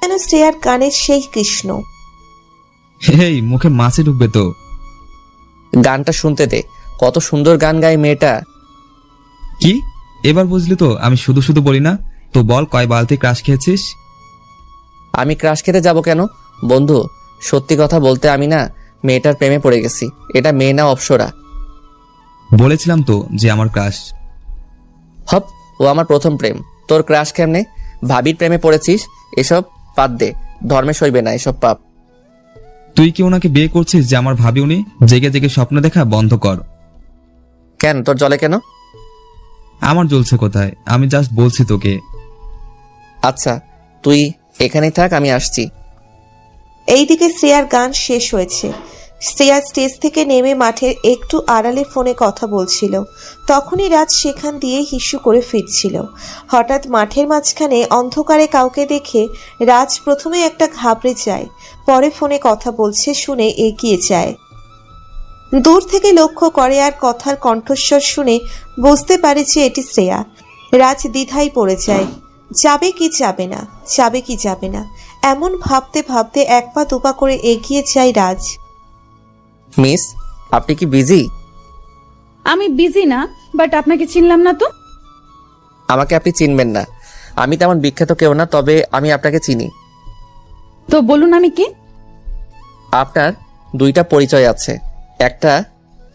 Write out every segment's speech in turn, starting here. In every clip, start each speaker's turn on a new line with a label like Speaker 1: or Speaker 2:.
Speaker 1: যেন শ্রেয়ার কানের সেই কৃষ্ণ।
Speaker 2: হেই, মুখে মাছি ঢুকবে তো।
Speaker 3: গানটা শুনতে দে, কত সুন্দর গান গায় মেয়েটা।
Speaker 2: কি এবার বুঝলি তো আমি শুধু শুধু বলি না? তো বল, কয় বালতি ক্রাশ খেয়েছিস?
Speaker 3: আমি ক্রাশ খেতে যাব কেন বন্ধু? সত্যি কথা বলতে আমি না মেয়েটার প্রেমে পড়ে গেছি। এটা মেয়ে না, অপ্সরা।
Speaker 2: বলেছিলাম তো যে আমার ক্রাশ।
Speaker 3: হপ, ও আমার প্রথম প্রেম। তোর ক্রাশ কেমনে? ভাবির প্রেমে পড়েছিস? এসব বাদ দে, ধর্মে সইবে না এসব পাপ।
Speaker 2: তুই কি ওনাকে বিয়ে করছিস যে আমার ভাবি? উনি জেগে জেগে স্বপ্ন দেখা বন্ধ কর।
Speaker 3: কেন, তোর জলে কেন?
Speaker 2: আমার জ্বলছে কোথায়? আমি জাস্ট বলছি তোকে।
Speaker 3: আচ্ছা, তুই এখানেই থাক, আমি আসছি।
Speaker 1: এইদিকে শ্রেয়ার গান শেষ হয়েছে। শ্রেয়া স্টেজ থেকে নেমে মাঠের একটু আড়ালে ফোনে কথা বলছিল। তখনই রাজ সেখান দিয়ে হিসু করে ফিরছিল। হঠাৎ মাঠের মাঝখানে অন্ধকারে কাউকে দেখে রাজ প্রথমে একটা ঘাবড়ে যায়, পরে ফোনে কথা বলছে শুনে এগিয়ে যায়। দূর থেকে লক্ষ্য করে আর কথার কণ্ঠস্বর শুনে বুঝতে পারে যে এটি শ্রেয়া। রাজ দ্বিধায় পড়ে যায়, যাবে কি যাবে না, যাবে কি যাবে না, এমন ভাবতে ভাবতে এক পা দুপা করে এগিয়ে যায় রাজ।
Speaker 3: মিস, আপনি কি বিজি?
Speaker 4: আমি বিজি না, বাট আপনাকে চিনলাম না তো।
Speaker 3: আমাকে আপনি চিনবেন না, আমি তেমন বিখ্যাত কেউ না, তবে আমি আপনাকে চিনি।
Speaker 4: তো বলুন আমি কে?
Speaker 3: আপনার দুইটা পরিচয় আছে, একটা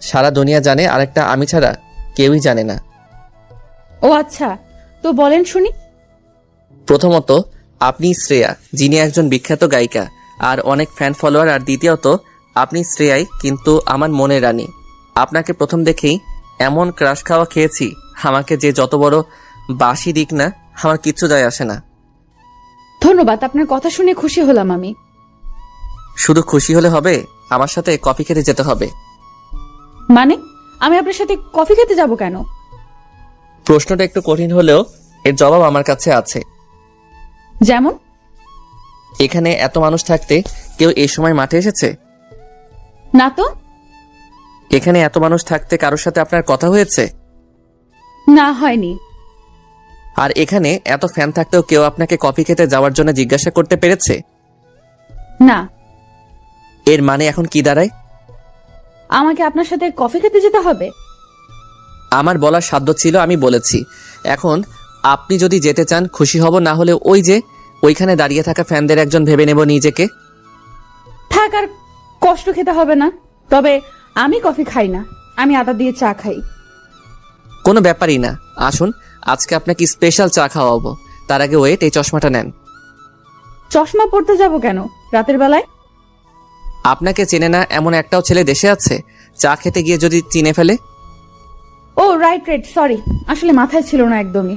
Speaker 3: সারা দুনিয়া জানে, আরেকটা আমি ছাড়া কেউই জানে না।
Speaker 4: ও আচ্ছা, তো বলেন শুনি।
Speaker 3: প্রথমত, আপনি শ্রেয়া, যিনি একজন বিখ্যাত গায়িকা আর অনেক ফ্যান ফলোয়ার। আর দ্বিতীয়ত, আপনি শ্রেয়াই কিন্তু আমার মনের রানী। আপনাকে প্রথম দেখেই এমন ক্রাশ খাওয়া খেয়েছি, আমাকে যে যত বড় বাসি দিক না, আমার কিচ্ছু যায় আসে না।
Speaker 4: ধন্যবাদ, আপনার কথা শুনে খুশি হলাম আমি।
Speaker 3: শুধু খুশি হলে হবে, আমার সাথে কফি খেতে যেতে হবে।
Speaker 4: মানে আমি আপনার সাথে কফি খেতে যাব কেন?
Speaker 3: প্রশ্নটা একটু কঠিন হলেও এর জবাব আমার কাছে আছে।
Speaker 4: যেমন?
Speaker 3: এখানে এত মানুষ থাকতে কেউ এই সময় মাঠে এসেছে?
Speaker 4: না তো।
Speaker 3: এখানে এত মানুষ থাকতে কারোর সাথে আপনার কথা হয়েছে?
Speaker 4: না, হয়নি।
Speaker 3: আর এখানে এত ফ্যান থাকতেও কেউ আপনাকে কফি খেতে যাওয়ার জন্য জিজ্ঞাসা করতে পেরেছে?
Speaker 4: না।
Speaker 3: এর মানে এখন কি দাঁড়ায়?
Speaker 4: আমাকে আপনার সাথে কফি খেতে যেতে হবে?
Speaker 3: আমার বলার সাধ্য ছিল, আমি বলেছি। এখন আপনি যদি যেতে চান খুশি হব, না হলে ওই যে ওইখানে দাঁড়িয়ে থাকা ফ্যানদের একজন ভেবে নেব নিজেকে।
Speaker 4: থাক, আর কষ্ট খেতে হবে না। তবে আমি কফি খাই না, আমি আদা দিয়ে চা খাই।
Speaker 3: কোনো ব্যাপারই না, আসুন আজকে আপনাকে স্পেশাল চা খাওয়াবো। তার আগে ওয়েট, এই চশমাটা নেন।
Speaker 4: চশমা পড়তে যাব কেন রাতের বেলায়?
Speaker 3: আপনাকে চেনে না এমন একটাও ছেলে দেশে আছে? চা খেতে গিয়ে যদি চিনে ফেলে?
Speaker 4: ও রাইট, সরি, আসলে মাথায় ছিল না একদমই।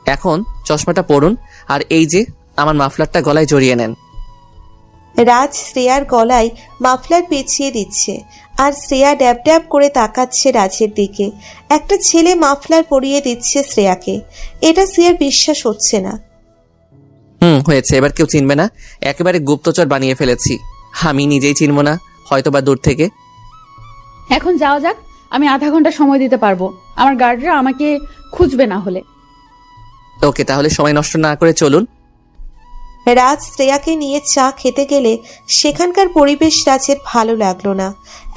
Speaker 3: এখন চশমাটা পরুন, আর এই যে আমার মাফলারটা গলায় জড়িয়ে নেন।
Speaker 1: রাজ শ্রেয়ার গলায় মাফলার পেঁচিয়ে দিচ্ছে, আর শ্রেয়া ড্যাব ড্যাব করে তাকাচ্ছে রাজের দিকে। একটা ছেলে মাফলার পরিয়ে দিচ্ছে শ্রেয়াকে, এটা শ্রেয়ার বিশ্বাস হচ্ছে না।
Speaker 3: হয়েছে, এবার কেউ চিনবে না। একেবারে গুপ্তচর বানিয়ে ফেলেছি, আমি নিজেই চিনব না হয়তোবা দূর থেকে।
Speaker 4: এখন যাওয়া যাক, আমি আধা ঘন্টা সময় দিতে পারবো, আমার গার্ডরা আমাকে খুঁজবে না হলে।
Speaker 3: ওকে, তাহলে সময় নষ্ট না করে চলুন।
Speaker 1: রাজ শ্রেয়াকে নিয়ে চা খেতে গেলে সেখানকার পরিবেশ রাজের ভালো লাগলো না।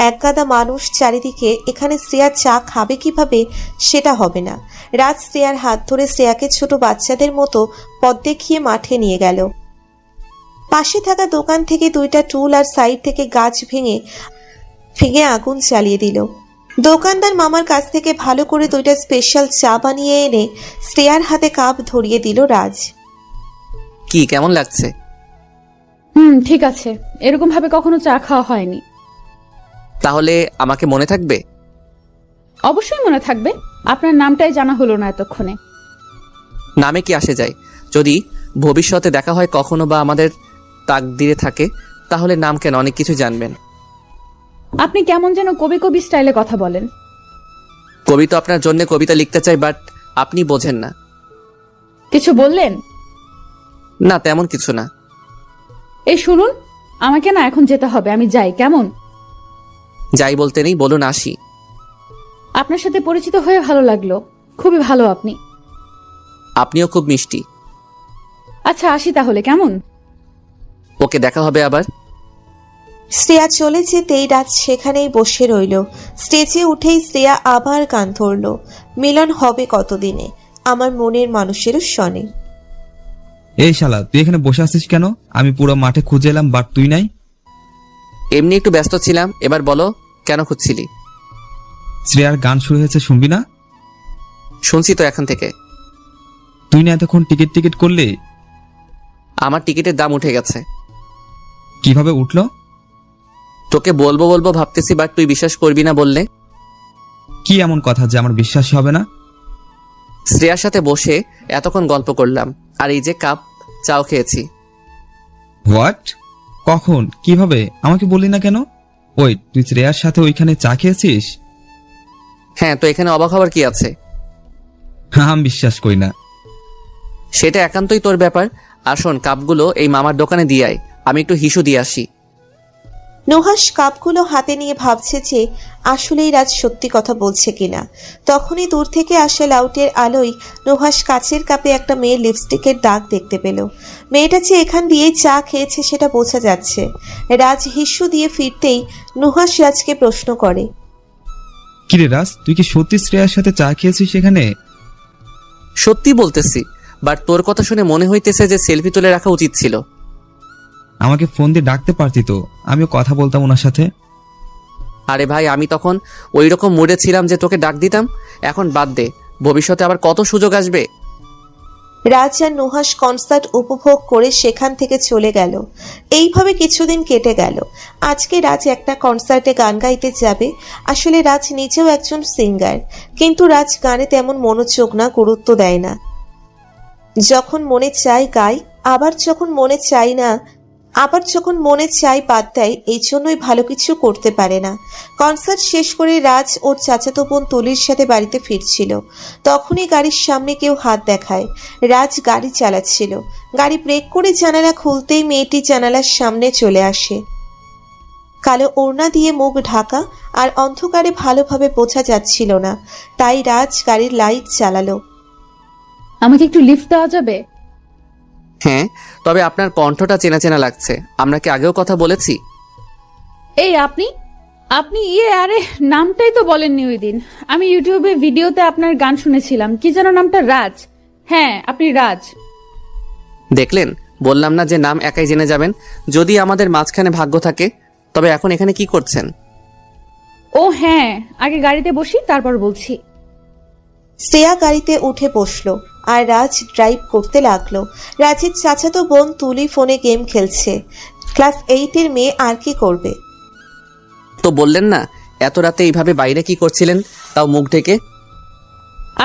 Speaker 1: একগাদা মানুষ চারিদিকে, এখানে শ্রেয়া চা খাবে কিভাবে সেটা হবে না। রাজ শ্রেয়ার হাত ধরে শ্রেয়াকে ছোট বাচ্চাদের মতো পথ দেখিয়ে মাঠে নিয়ে গেল। পাশে থাকা দোকান থেকে দুইটা টুল আর সাইড থেকে গাছ ভেঙে ভেঙে আগুন জ্বালিয়ে দিল। দোকানদার মামার কাছ থেকে ভালো করে দুইটা স্পেশাল চা বানিয়ে এনে শ্রেয়ার হাতে কাপ ধরিয়ে দিল রাজ।
Speaker 3: কি কেমন লাগছে?
Speaker 4: ঠিক আছে, এরকম ভাবে কখনো চা খাওয়া হয়নি।
Speaker 3: তাহলে আমাকে মনে থাকবে?
Speaker 4: অবশ্যই মনে থাকবে, আপনার নামটাই জানা হলো না এতক্ষণে।
Speaker 3: নামে কি আসে যায়? যদি ভবিষ্যতে দেখা হয় কখনো বা আমাদের তাকদিরে থাকে, তাহলে নাম কেন, অনেক কিছু জানবেন।
Speaker 4: আপনি কেমন যেন কবি কবি স্টাইলে কথা বলেন।
Speaker 3: কবি তো আপনার জন্য কবিতা লিখতে চাই, বাট আপনি বোঝেন না।
Speaker 4: কিছু বললেন?
Speaker 3: না, তেমন কিছু না।
Speaker 4: এই শুনুন, আমাকে না এখন যেতে হবে, আমি যাই কেমন?
Speaker 3: যাই বলতে নেই, বলুন আসি।
Speaker 4: আপনার সাথে পরিচিত হয়ে ভালো লাগলো, খুবই ভালো আপনি।
Speaker 3: আপনিও খুব মিষ্টি।
Speaker 4: আচ্ছা আসি তাহলে, কেমন?
Speaker 3: ওকে, দেখা হবে আবার।
Speaker 1: শ্রেয়া চলে যেতেই রাজ সেখানেই বসে রইল। স্টেজে উঠেই শ্রেয়া আবার গান ধরল, মিলন হবে কতদিনে আমার মনের মানুষেরও শনে।
Speaker 2: এই শালা, তুই এখানে বসে আছিস কেন? আমি পুরো মাঠে খুঁজে এলাম, বাট তুই নাই।
Speaker 3: এমনি একটু ব্যস্ত ছিলাম। এবার বলো, কেন খুঁজছিলি?
Speaker 2: শ্রেয়ার গান শুরু হয়েছে, শুনবি না?
Speaker 3: শুনছি তো এখন থেকে।
Speaker 2: তুই না এতক্ষণ টিকিট করলি?
Speaker 3: আমার টিকিটের দাম উঠে গেছে।
Speaker 2: কিভাবে উঠলো?
Speaker 3: তোকে বলবো বলবো ভাবতেছি, বাট তুই বিশ্বাস করবি না বললে।
Speaker 2: কি এমন কথা যে আমার বিশ্বাসই হবে না?
Speaker 3: শ্রেয়ার সাথে বসে এতক্ষণ গল্প করলাম, আর এই যে কাপ চাও খেয়েছি।
Speaker 2: হোয়াট? কখন? কিভাবে? আমাকে বললি না কেন? ওই, তুই শ্রেয়ার সাথে ওইখানে চা খেয়েছিস?
Speaker 3: হ্যাঁ, তো এখানে অবাক হওয়ার কি আছে?
Speaker 2: হ্যাঁ, আমি বিশ্বাস করি না।
Speaker 3: সেটা একান্তই তোর ব্যাপার। আর শোন, কাপগুলো এই মামার দোকানে দিয়ে আয়, আমি একটু হিসু দিয়ে আসি।
Speaker 1: নুহাস কাপগুলো হাতে নিয়ে ভাবছে যে আসলেই রাজ সত্যি কথা বলছে কিনা। তখনই দূর থেকে আসা লাউটের আলোয় নুহাস কাচের কাপে একটা মেয়ের লিপস্টিকের দাগ দেখতে পেল। মেয়েটা যে এখান দিয়েই চা খেয়েছে সেটা বোঝা যাচ্ছে। রাজ হিস্যু দিয়ে ফিরতেই নুহাস রাজকে প্রশ্ন করে,
Speaker 2: কিরে রাজ, তুই কি সত্যি শ্রেয়ার সাথে চা খেয়েছিস সেখানে?
Speaker 3: সত্যি বলতেছি, বাট তোর কথা শুনে মনে হইতেছে যে সেলফি তুলে রাখা উচিত ছিল।
Speaker 2: আমাকে ফোন দিয়ে ডাকতে পারতি তো, আমিও কথা বলতাম ওনার সাথে।
Speaker 3: আরে ভাই, আমি তখন ওই রকম মুডে ছিলাম যে তোকে ডাক দিতাম। এখন বাদ দে, ভবিষ্যতে আবার কত সুযোগ আসবে।
Speaker 1: রাজ আর নুহাস কনসার্ট উপভোগ করে সেখান থেকে চলে গেল। এইভাবে কিছুদিন কেটে গেল। আজকে রাজ একটা কনসার্টে গান গাইতে যাবে। আসলে রাজ নিজেও একজন সিঙ্গার, কিন্তু রাজ গানে তেমন মনোযোগ না, গুরুত্ব দেয় না। যখন মনে চায় গায়, আবার যখন মনে চায় না, আবার যখন মনে চায় বাদ দেয়। এই জন্যই ভালো কিছু করতে পারে না। কনসার্ট শেষ করে রাজ ওর চাচাতো বোন তুলির সাথে বাড়িতে ফিরছিল। তখনই গাড়ির সামনে কেউ হাত দেখায়। রাজ গাড়ি চালাচ্ছিল। গাড়ি ব্রেক করে জানালা খুলতেই মেয়েটি জানালার সামনে চলে আসে। কালো ওড়না দিয়ে মুখ ঢাকা, আর অন্ধকারে ভালোভাবে বোঝা যাচ্ছিল না। তাই রাজ গাড়ির লাইট জ্বালালো।
Speaker 4: আমাকে একটু লিফট দেওয়া যাবে?
Speaker 3: হ্যাঁ, তবে আপনার কণ্ঠটা চেনা চেনা লাগছে। আমরা কি আগেও কথা বলেছি?
Speaker 4: এই আপনি আপনি আরে নামটাই তো বলেননি ওই দিন। আমি ইউটিউবে ভিডিওতে আপনার গান শুনেছিলাম, কি যেন নামটা? রাজ। হ্যাঁ, আপনি রাজ।
Speaker 3: দেখলেন, বললাম না যে নাম একাই জেনে যাবেন যদি আমাদের মাঝখানে ভাগ্য থাকে। তবে এখন এখানে কি করছেন?
Speaker 4: ও হ্যাঁ, আগে গাড়িতে বসি, তারপর বলছি।
Speaker 1: শ্রেয়া গাড়িতে উঠে বসলো আর রাজ ড্রাইভ করতে লাগলো। রাজের চাচাতো বোন তুলি ফোনে গেম খেলছে। ক্লাস 8-এর মেয়ে আর কি করবে?
Speaker 3: তো বললেন না এত রাতে এইভাবে বাইরে কি করছিলেন, তাও মুখ ঢেকে?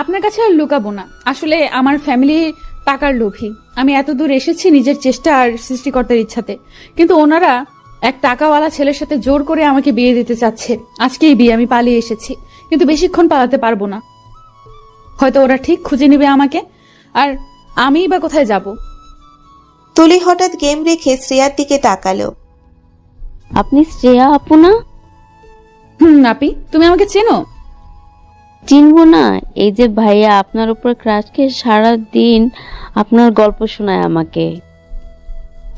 Speaker 4: আপনার কাছে আর লুকাবো না, আসলে আমার ফ্যামিলি টাকার লোভী। আমি এত দূর এসেছি নিজের চেষ্টা আর সৃষ্টিকর্তার ইচ্ছাতে, কিন্তু ওনারা এক টাকাওয়ালা ছেলের সাথে জোর করে আমাকে বিয়ে দিতে চাচ্ছে। আজকেই বিয়ে, আমি পালিয়ে এসেছি, কিন্তু বেশিক্ষণ পালাতে পারবো না। হয়তো ওরা ঠিক খুঁজে নেবে আমাকে, আর আমিই বা কোথায় যাব?
Speaker 1: তুলি হঠাৎ গেম রেখে শ্রেয়ার দিকে তাকালো।
Speaker 5: আপনি শ্রেয়া আপু না?
Speaker 4: আপি, তুমি আমাকে চেনো?
Speaker 5: চিনবো না? এই যে ভাইয়া আপনার উপর ক্রাশ খেয়ে সারা দিন আপনার গল্প শোনায় আমাকে।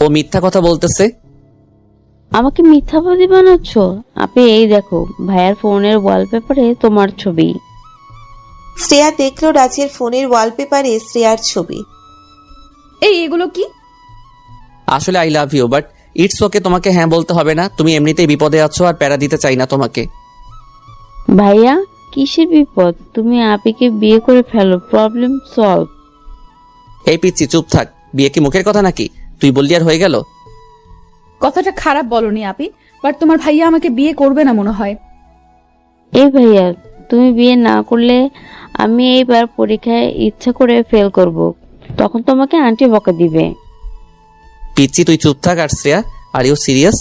Speaker 3: ও মিথ্যা কথা বলতেছে।
Speaker 5: আমাকে মিথ্যাবাদী বানাচ্ছ? আপনি এই দেখো, ভাইয়ার ফোনের ওয়ালপেপারে তোমার ছবি।
Speaker 1: শ্রেয়া দেখলো রাজের ফোনের ওয়ালপেপারে শ্রেয়ার ছবি।
Speaker 4: এগুলো কি?
Speaker 3: আসলে I love you, but it's okay, তোমাকে হ্যাঁ বলতে হবে না। তুমি এমনিতেই বিপদে আছো, আর প্যারা দিতে চাই না তোমাকে।
Speaker 5: ভাইয়া কিসের বিপদ? তুমি আপিকে বিয়ে করে ফেলো, প্রবলেম সলভ।
Speaker 3: এই পিচ্ছি, চুপ থাক। বিয়ে কি মুখের কথা নাকি? তুই বললি আর হয়ে গেল?
Speaker 4: কথাটা খারাপ বলনি আপি, বাট তোমার ভাইয়া আমাকে বিয়ে করবে না মনে হয়।
Speaker 5: এই ভাইয়া, তুমি বিয়ে না করলে আমি এইবার পরীক্ষায় ইচ্ছা করে ফেল করব, তখন তোমাকে আন্টি বকা দিবে।
Speaker 3: পিচ্ছি, তুই চুপ থাক। আর শ্রেয়া, আর ইউ সিরিয়াস?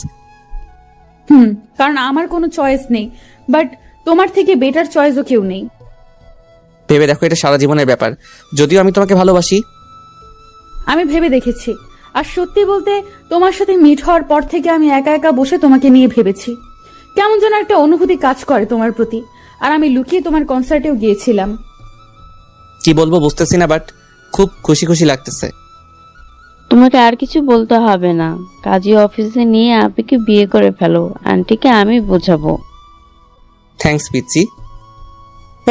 Speaker 4: কারণ আমার কোনো চয়েস নেই, বাট তোমার থেকে বেটার চয়েসও কেউ নেই।
Speaker 3: ভেবে দেখো, এটা সারা জীবনের ব্যাপার। যদিও আমি তোমাকে ভালোবাসি।
Speaker 4: আমি ভেবে দেখেছি, আর সত্যি বলতে তোমার সাথে মিট হওয়ার পর থেকে আমি একা একা বসে তোমাকে নিয়ে ভেবেছি। কেমন যেন একটা অনুভূতি কাজ করে তোমার প্রতি, আর আমি লুকিয়ে তোমার কনসার্টেও গিয়েছিলাম।
Speaker 3: কি বলবো বুঝতেছি না, বাট খুব খুশি খুশি লাগতেছে।
Speaker 5: তোমাকে আর কিছু বলতে হবে না, কাজী অফিসে নিয়ে আপিকে বিয়ে করে ফেলো, আন্টিকে আমি বোঝাবো।
Speaker 3: থ্যাঙ্কস পিচ্ছি।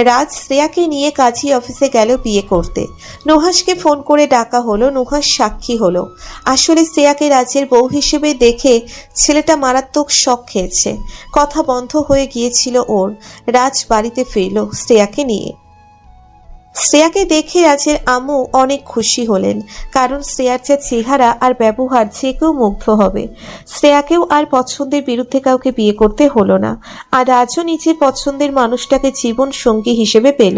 Speaker 1: রাজ শ্রেয়াকে নিয়ে কাজী অফিসে গেল বিয়ে করতে। নুহাসকে ফোন করে ডাকা হলো, নুহাস সাক্ষী হলো। আসলে শ্রেয়াকে রাজের বউ হিসেবে দেখে ছেলেটা মারাত্মক শক খেয়েছে, কথা বন্ধ হয়ে গিয়েছিল ওর। রাজ বাড়িতে ফিরল শ্রেয়াকে নিয়ে। শ্রেয়াকে দেখে রাজের আম্মু অনেক খুশি হলেন, কারণ শ্রেয়ার যে চেহারা আর ব্যবহার যে কেউ মুগ্ধ হবে। শ্রেয়াকেও আর পছন্দের বিরুদ্ধে কাউকে বিয়ে করতে হলো না, আর রাজও নিজের পছন্দের মানুষটাকে জীবন সঙ্গী হিসেবে পেল।